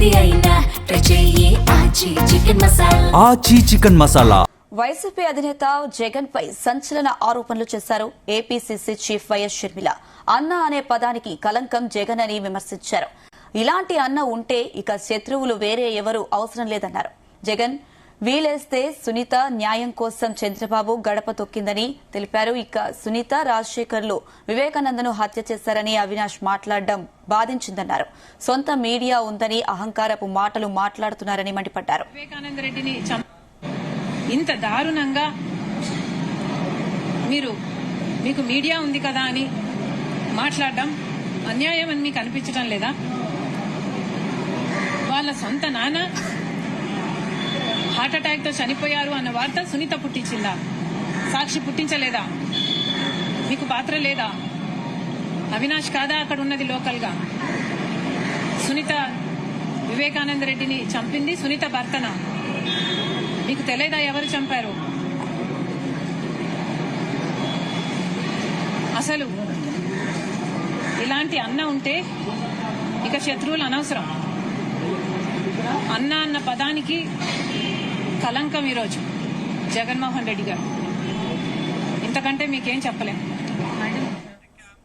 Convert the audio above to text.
ఏది అయినా ట్రై చెయ్యి ఆచి చికెన్ మసాలా. ఆచి చికెన్ మసాలా. వైసీపీ అధినేత జగన్ పై సంచలన ఆరోపణలు చేశారు ఏపీసీసీ చీఫ్ వైఎస్ షర్మిల. అన్న అనే పదానికి కలంకం జగన్ అని విమర్శించారు. ఇలాంటి అన్న ఉంటే ఇక శత్రువులు వేరే ఎవరూ అవసరం లేదన్నారు. జగన్ వీలేస్తే సునీత న్యాయం కోసం చంద్రబాబు గడప తొక్కిందని తెలిపారు. ఇక సునీత రాజశేఖర్లు వివేకానందను హత్య చేశారని అవినాష్ మాట్లాడడం బాధించిందన్నారు. సొంత మీడియా ఉందని అహంకారపు మాటలు మాట్లాడుతున్నారని మండిపడ్డారు. వివేకానంద రెడ్డిని ఇంత దారుణంగా మీకు మీడియా ఉంది కదా అని మాట్లాడడం అన్యాయం అని మీకు అనిపించడం లేదా? వాళ్ళ సొంత నాన్న హార్ట్ అటాక్ తో చనిపోయారు అన్న వార్త సునీత పుట్టించిందా? సాక్షి పుట్టించలేదా? మీకు పాత్ర లేదా? అవినాష్ కాదా అక్కడ ఉన్నది లోకల్ గా? సునీత వివేకానంద రెడ్డిని చంపింది సునీత భర్తనా? మీకు తెలియదా ఎవరు చంపారు? అసలు ఇలాంటి అన్న ఉంటే ఇక శత్రువులు అనవసరం. అన్న అన్న పదానికి కలంకం ఈరోజు జగన్మోహన్ రెడ్డి గారు. ఇంతకంటే మీకేం చెప్పలేం.